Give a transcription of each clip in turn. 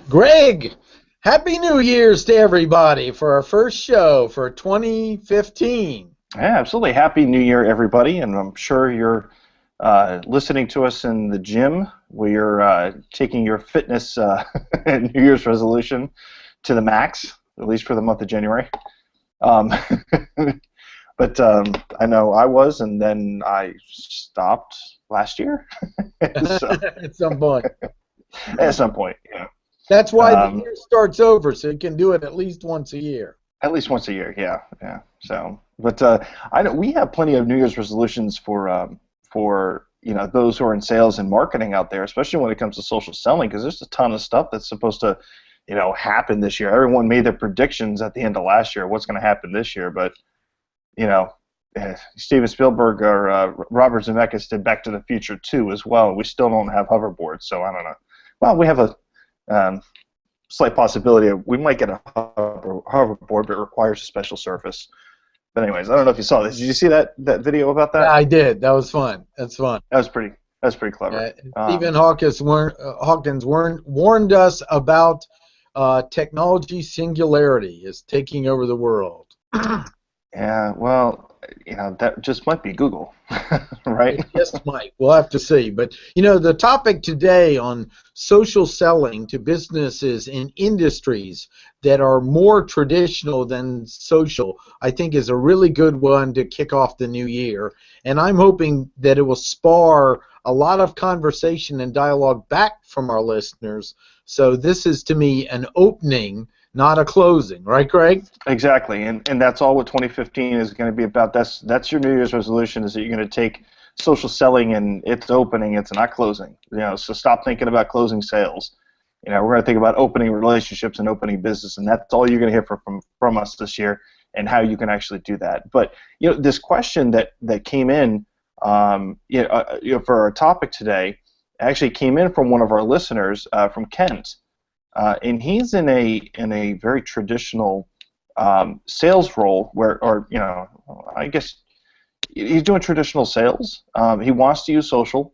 Greg, Happy New Year's to everybody for our first show for 2015. Yeah, absolutely. Happy New Year, everybody, and I'm sure you're listening to us in the gym where you're taking your fitness and New Year's resolution to the max, at least for the month of January. Um, but I know I was, and then I stopped last year. So, At some point. at some point, yeah. That's why the Um, year starts over, so you can do it at least once a year. At least once a year, yeah, yeah. So, but I know we have plenty of New Year's resolutions for those who are in sales and marketing out there, especially when it comes to social selling, because there's a ton of stuff that's supposed to happen this year. Everyone made their predictions at the end of last year, what's going to happen this year, but you know, Steven Spielberg or Robert Zemeckis did Back to the Future 2 as well. We still don't have hoverboards, so I don't know. Well, we have a slight possibility of we might get a hoverboard, but it requires a special surface. But anyways, I don't know if you saw this. Did you see that video about Yeah, that? I did. That was fun. That's fun. That was pretty clever. Stephen Hawkins warned us about technology singularity is taking over the world. Yeah, well, that just might be Google, right? It just might. We'll have to see. But, the topic today on social selling to businesses in industries that are more traditional than social, I think is a really good one to kick off the new year. And I'm hoping that it will spar a lot of conversation and dialogue back from our listeners. So this is, to me, an opening, not a closing. Right, Greg? Exactly, and that's all what 2015 is going to be about. That's your New Year's resolution, is that you're going to take social selling and it's opening, it's not closing. So stop thinking about closing sales. We're going to think about opening relationships and opening business, and that's all you're going to hear from us this year, and how you can actually do that. But this question that came in, for our topic today, actually came in from one of our listeners, from Kent. And he's in a very traditional sales role I guess he's doing traditional sales. He wants to use social,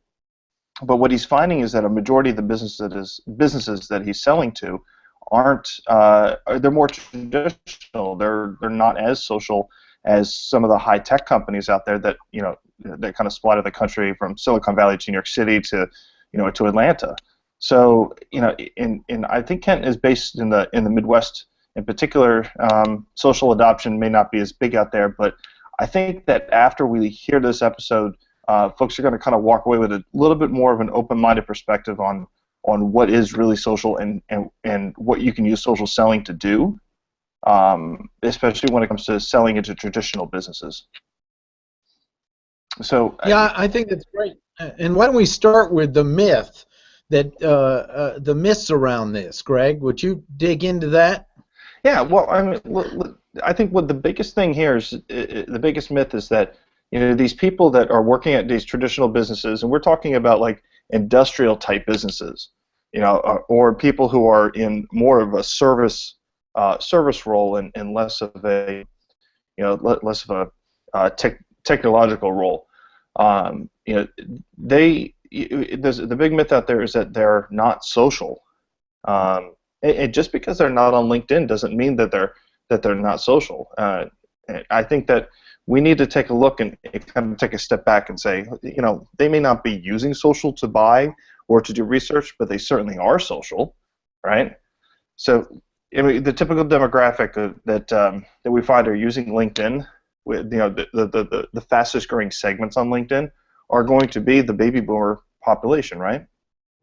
but what he's finding is that a majority of the businesses that he's selling to aren't. They're more traditional. They're not as social as some of the high tech companies out there that that kind of splatter the country from Silicon Valley to New York City to to Atlanta. So and I think Kent is based in the Midwest in particular. Social adoption may not be as big out there, but I think that after we hear this episode, folks are going to kind of walk away with a little bit more of an open-minded perspective on what is really social and what you can use social selling to do, especially when it comes to selling into traditional businesses. So Yeah, I think that's great. And why don't we start with the myths around this, Greg? Would you dig into that? Yeah, well, I mean, I think what the biggest thing here is, the biggest myth is that these people that are working at these traditional businesses, and we're talking about like industrial type businesses, or people who are in more of a service role and less of a technological role. There's the big myth out there is that they're not social. And just because they're not on LinkedIn doesn't mean that they're not social. I think that we need to take a look and kind of take a step back and say, they may not be using social to buy or to do research, but they certainly are social, right? So, the typical demographic that we find are using LinkedIn, with the fastest growing segments on LinkedIn are going to be the baby boomer population, right?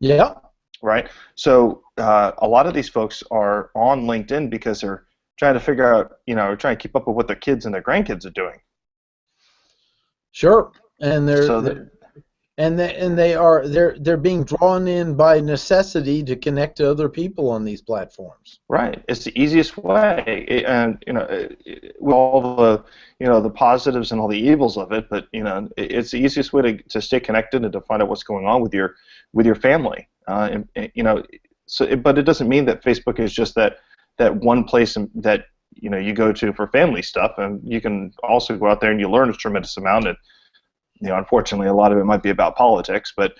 Yeah. Right. So a lot of these folks are on LinkedIn because they're trying to figure out, trying to keep up with what their kids and their grandkids are doing. Sure. And So they're being drawn in by necessity to connect to other people on these platforms. right, it's the easiest way, and with all the the positives and all the evils of it, but it's the easiest way to stay connected and to find out what's going on with your family. But it doesn't mean that Facebook is just that one place that you go to for family stuff, and you can also go out there and you learn a tremendous amount. And unfortunately, a lot of it might be about politics, but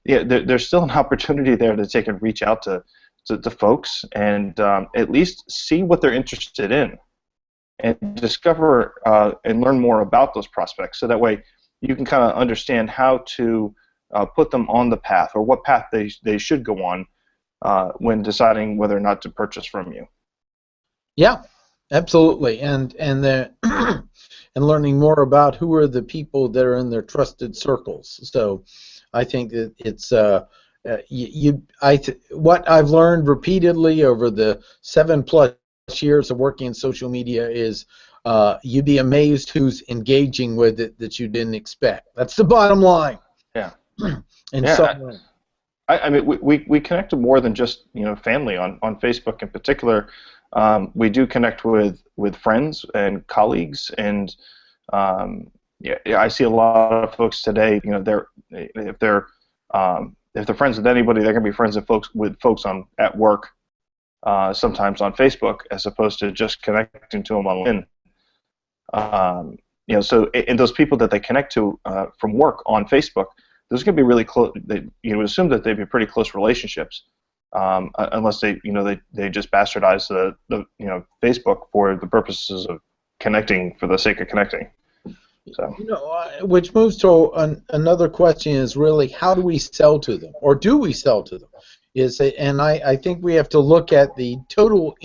there's still an opportunity there to take and reach out to folks and at least see what they're interested in and discover and learn more about those prospects, so that way you can kind of understand how to put them on the path, or what path they should go on when deciding whether or not to purchase from you. Yeah, absolutely, and the and learning more about who are the people that are in their trusted circles. So, I think that it's what I've learned repeatedly over the 7+ years of working in social media is you'd be amazed who's engaging with it that you didn't expect. That's the bottom line. Yeah. And Yeah. so. I mean, we connect to more than just family on Facebook in particular. We do connect with friends and colleagues, and yeah, I see a lot of folks today. If they're friends with anybody, they're gonna be friends with folks at work, sometimes on Facebook, as opposed to just connecting to them on LinkedIn. So and those people that they connect to from work on Facebook, those are going to be really close. You would assume that they'd be pretty close relationships, unless they just bastardize the Facebook for the purposes of connecting for the sake of connecting. So. Which moves to another question: is really how do we sell to them, or do we sell to them? And I think we have to look at the total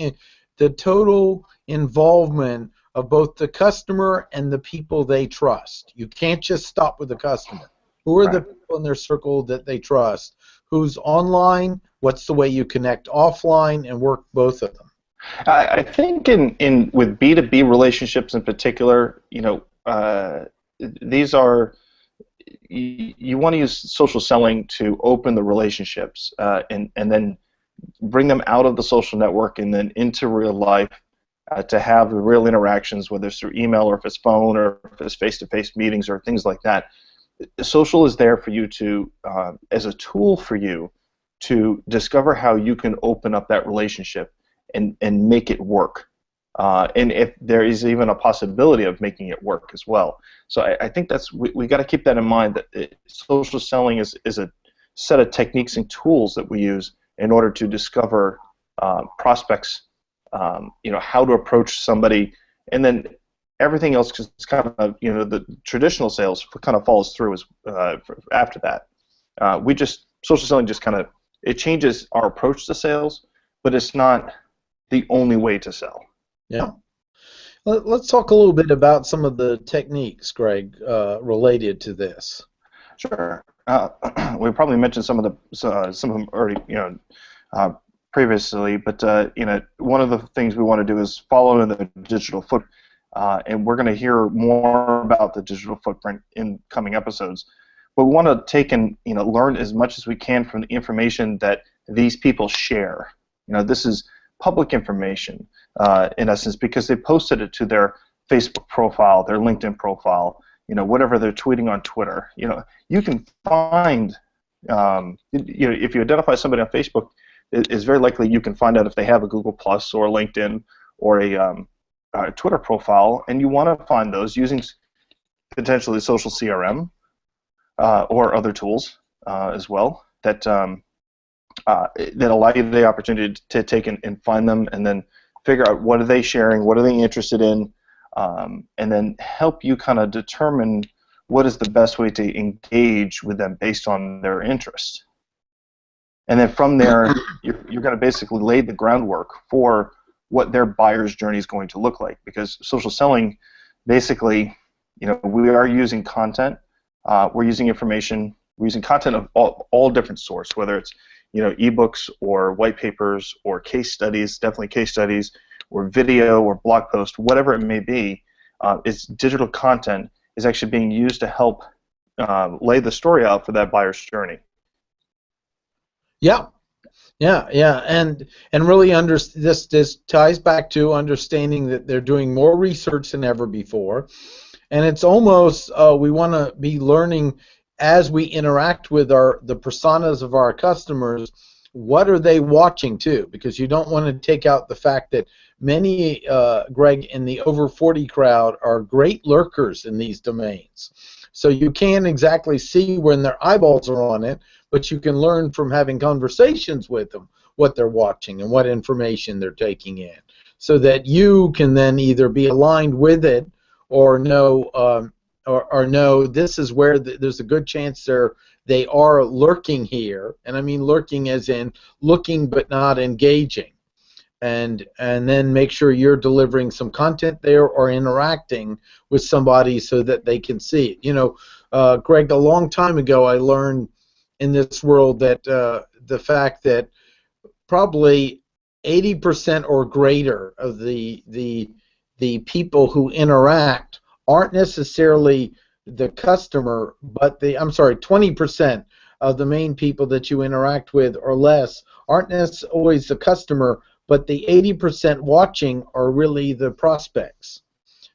involvement of both the customer and the people they trust. You can't just stop with the customer. Who are the people in their circle that they trust? Who's online? What's the way you connect offline, and work both of them? I think in with B2B relationships in particular, these are you want to use social selling to open the relationships and then bring them out of the social network and then into real life to have the real interactions, whether it's through email or if it's phone or if it's face-to-face meetings or things like that. Social is there for you to, as a tool for you to discover how you can open up that relationship and make it work. And if there is even a possibility of making it work as well. So I think we got to keep that in mind, that social selling is a set of techniques and tools that we use in order to discover prospects, how to approach somebody, and then everything else is kind of, the traditional sales kind of follows through after that. Social selling just kind of, it changes our approach to sales, but it's not the only way to sell. Yeah. Let's talk a little bit about some of the techniques, Greg, related to this. Sure. We probably mentioned some of them already, previously, but one of the things we want to do is follow in the digital footprint. And we're going to hear more about the digital footprint in coming episodes. But we want to take and learn as much as we can from the information that these people share. This is public information in essence, because they posted it to their Facebook profile, their LinkedIn profile, whatever they're tweeting on Twitter. You can find, if you identify somebody on Facebook, it's very likely you can find out if they have a Google Plus or a LinkedIn or a Twitter profile, and you want to find those using potentially social CRM or other tools as well that allow you the opportunity to take and find them, and then figure out what are they sharing, what are they interested in, and then help you kind of determine what is the best way to engage with them based on their interest. And then from there, you're going to basically lay the groundwork for what their buyer's journey is going to look like. Because social selling, basically, we are using content, we're using information, we're using content of all different sources, whether it's ebooks or white papers or case studies, definitely case studies, or video or blog post, whatever it may be. It's digital content is actually being used to help lay the story out for that buyer's journey. Yeah, and really this ties back to understanding that they're doing more research than ever before, and it's almost we want to be learning as we interact with the personas of our customers. What are they watching too? Because you don't want to take out the fact that many, Greg, in the over 40 crowd are great lurkers in these domains. So you can't exactly see when their eyeballs are on it, but you can learn from having conversations with them what they're watching and what information they're taking in, so that you can then either be aligned with it or know or know this is where there's a good chance they are lurking here, and I mean lurking as in looking but not engaging, and then make sure you're delivering some content there or interacting with somebody so that they can see it. You know, Greg, a long time ago I learned in this world that the fact that probably 80% or greater of the people who interact aren't necessarily the customer, but 20% of the main people that you interact with or less aren't necessarily always the customer, but the 80% watching are really the prospects.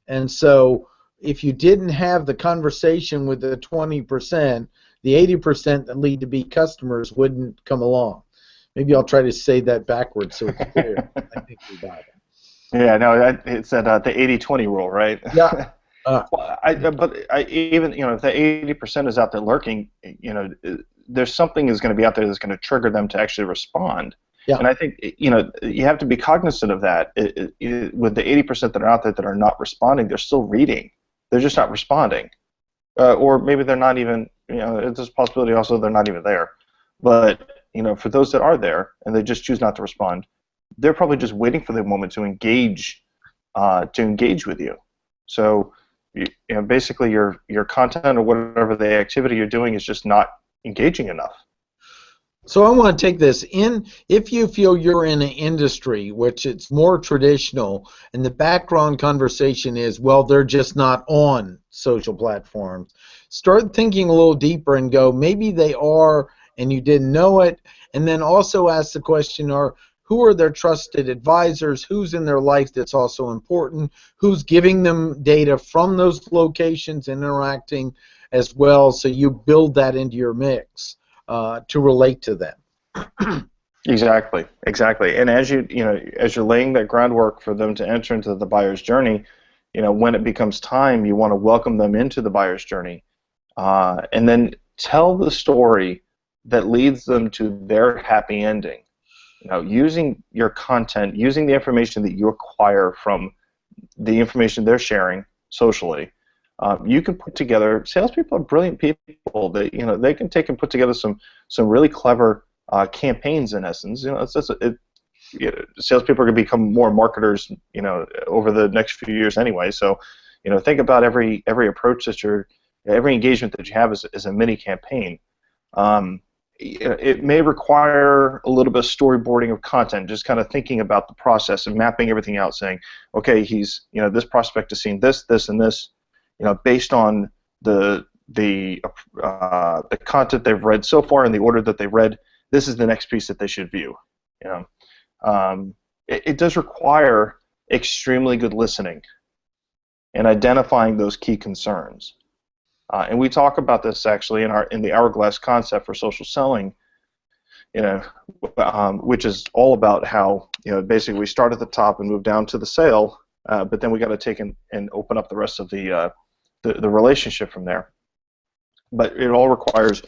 And so if you didn't have the conversation with the 20%, the 80% that lead to be customers wouldn't come along. Maybe I'll try to say that backwards so it's clear. I think we got it. Yeah, no, it's the 80-20 rule, right? Yeah. Well, even, you know, if the 80% is out there lurking, you know, there's something is going to be out there that's going to trigger them to actually respond. Yeah. And I think, you know, you have to be cognizant of that. With the 80% that are out there that are not responding, they're still reading. They're just not responding. Or maybe they're not even, you know, there's a possibility also they're not even there. But, you know, for those that are there and they just choose not to respond, they're probably just waiting for the moment to engage with you. So, you know, basically your content or whatever the activity you're doing is just not engaging enough. So I want to take this in. If you feel you're in an industry which it's more traditional and the background conversation is, well, they're just not on social platforms, start thinking a little deeper and go, maybe they are and you didn't know it. And then also ask the question, who are their trusted advisors? Who's in their life that's also important? Who's giving them data from those locations and interacting as well, so you build that into your mix to relate to them. Exactly. And as you're laying that groundwork for them to enter into the buyer's journey, you know, when it becomes time, you want to welcome them into the buyer's journey, and then tell the story that leads them to their happy ending. You know, using your content, using the information that you acquire from the information they're sharing socially, you can put together. Salespeople are brilliant people. They can take and put together some really clever campaigns. In essence, you know, salespeople are going to become more marketers, you know, over the next few years anyway. So, you know, think about every approach that every engagement that you have is a mini campaign. It may require a little bit of storyboarding of content, just kind of thinking about the process and mapping everything out, saying, okay, this prospect has seen this, this, and this, you know, based on the content they've read so far in the order that they've read, this is the next piece that they should view. You know, it does require extremely good listening and identifying those key concerns. And we talk about this actually in the hourglass concept for social selling, you know, which is all about how, you know, basically we start at the top and move down to the sale, but then we got to take and open up the rest of the relationship from there. But it all requires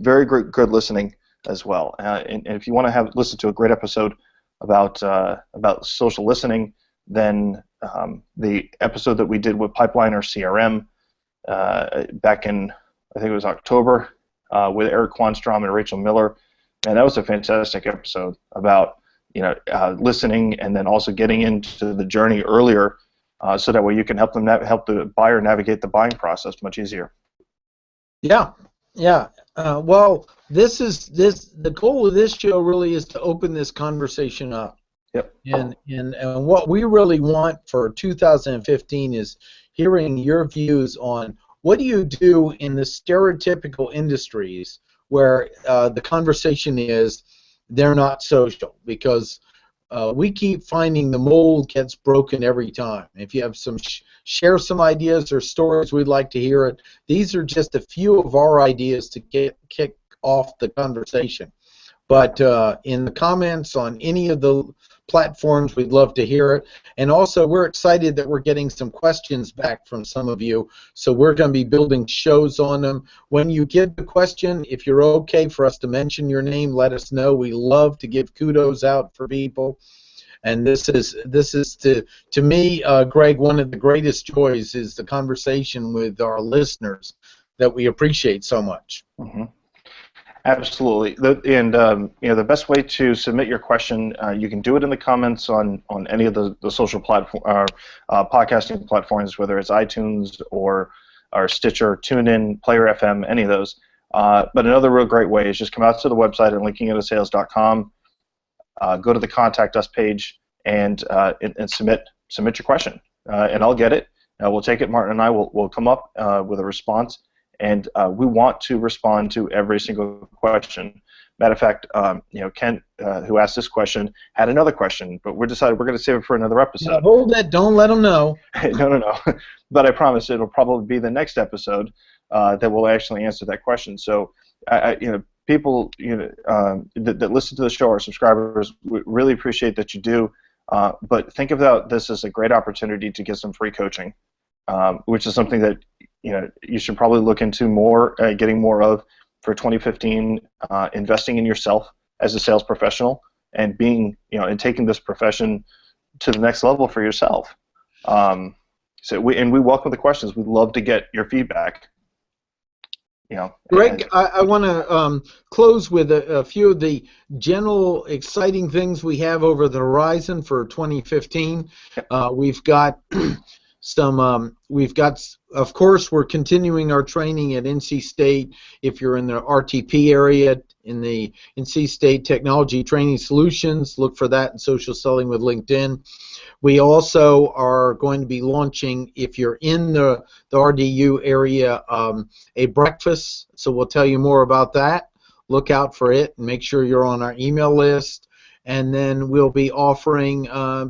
very good listening as well. And if you want to listen to a great episode about social listening, then the episode that we did with Pipeliner CRM. Back in, I think it was October, with Eric Quanstrom and Rachel Miller, and that was a fantastic episode about, you know, listening and then also getting into the journey earlier, so that way you can help the buyer navigate the buying process much easier. Yeah. Well, the goal of this show really is to open this conversation up. Yep. And what we really want for 2015 is hearing your views on what do you do in the stereotypical industries where the conversation is they're not social, because we keep finding the mold gets broken every time. If you have share some ideas or stories, we'd like to hear it. These are just a few of our ideas to kick off the conversation. But in the comments on any of the platforms, we'd love to hear it. And also, we're excited that we're getting some questions back from some of you, so we're going to be building shows on them. When you give the question, if you're okay for us to mention your name, let us know. We love to give kudos out for people. And this is to me, Greg, one of the greatest joys is the conversation with our listeners that we appreciate so much. Mm-hmm. Absolutely. The best way to submit your question, you can do it in the comments on any of the social platform, podcasting platforms, whether it's iTunes or Stitcher, TuneIn, Player FM, any of those. But another real great way is just come out to the website at linkingintosales.com, go to the Contact Us page, and submit your question, and I'll get it. We'll take it. Martin and I will come up with a response. And we want to respond to every single question. Matter of fact, Kent, who asked this question, had another question, but we decided we're going to save it for another episode. Now, hold that. Don't let them know. No. But I promise it'll probably be the next episode that will actually answer that question. So, people that listen to the show, our subscribers, we really appreciate that you do. But think about this as a great opportunity to get some free coaching, which is something that you should probably look into more, getting more of for 2015. Investing in yourself as a sales professional and being, and taking this profession to the next level for yourself. So we welcome the questions. We'd love to get your feedback. Greg, I want to close with a few of the general exciting things we have over the horizon for 2015. We've got of course, we're continuing our training at NC State. If you're in the RTP area, in the NC State Technology Training Solutions, look for that in Social Selling with LinkedIn. We also are going to be launching, if you're in the RDU area, a breakfast. So we'll tell you more about that. Look out for it and make sure you're on our email list. And then we'll be offering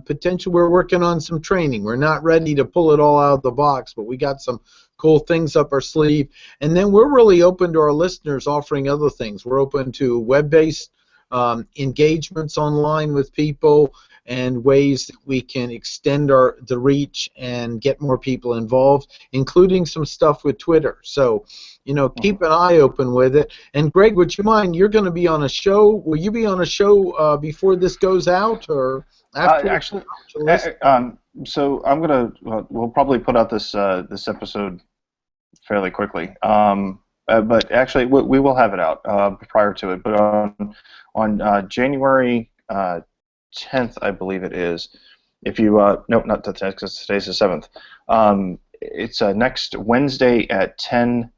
potential. We're working on some training. We're not ready to pull it all out of the box, but we got some cool things up our sleeve. And then we're really open to our listeners offering other things. We're open to web-based engagements online with people and ways that we can extend the reach and get more people involved, including some stuff with Twitter. So, keep an eye open with it. And Greg, would you mind? You're going to be on a show. Will you be on a show before this goes out, or after? Actually, so I'm gonna. We'll probably put out this episode fairly quickly. But actually, we will have it out prior to it. But on January 10th, I believe it is. If you nope, not the 10th, because today's the 7th. It's next Wednesday at 10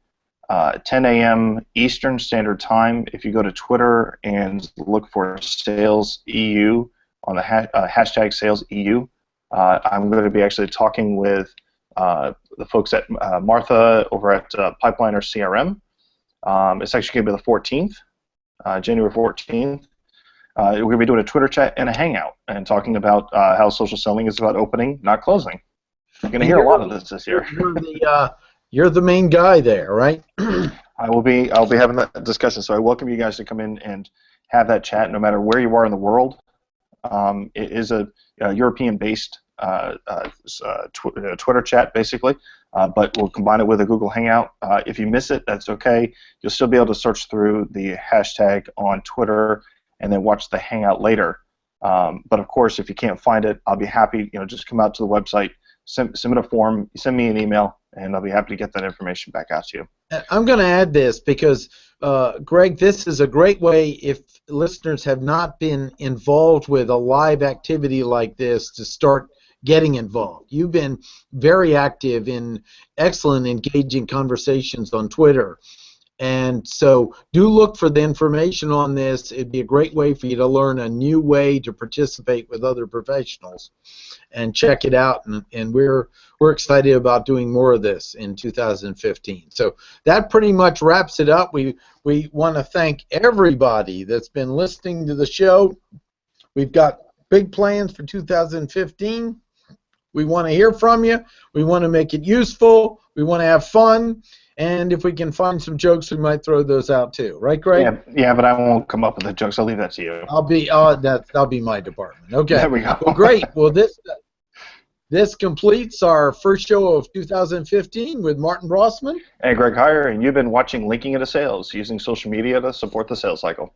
a.m. Eastern Standard Time. If you go to Twitter and look for SalesEU on the hashtag SalesEU, I'm going to be actually talking with the folks at Martha over at Pipeliner CRM. It's actually going to be the 14th, January 14th. We're going to be doing a Twitter chat and a hangout and talking about how social selling is about opening, not closing. You're going to hear a lot of this year. You're the main guy there, right? I'll be having that discussion. So I welcome you guys to come in and have that chat, no matter where you are in the world. It is a European-based Twitter chat, basically, but we'll combine it with a Google Hangout. If you miss it, that's okay. You'll still be able to search through the hashtag on Twitter and then watch the Hangout later. But of course, if you can't find it, I'll be happy. Just come out to the website, submit a form, send me an email, and I'll be happy to get that information back out to you. I'm going to add this because, Greg, this is a great way, if listeners have not been involved with a live activity like this, to start getting involved. You've been very active in excellent, engaging conversations on Twitter. And so do look for the information on this. It'd be a great way for you to learn a new way to participate with other professionals. And check it out, and we're excited about doing more of this in 2015. So that pretty much wraps it up. We want to thank everybody that's been listening to the show. We've got big plans for 2015. We want to hear from you. We want to make it useful. We want to have fun. and if we can find some jokes, we might throw those out too. Right, Greg? Yeah, but I won't come up with the jokes. I'll leave that to you. That'll be my department. Okay. There we go. Well, great. Well, this completes our first show of 2015 with Martin Brossman And Greg Hyer, and you've been watching Linking Into Sales, using social media to support the sales cycle.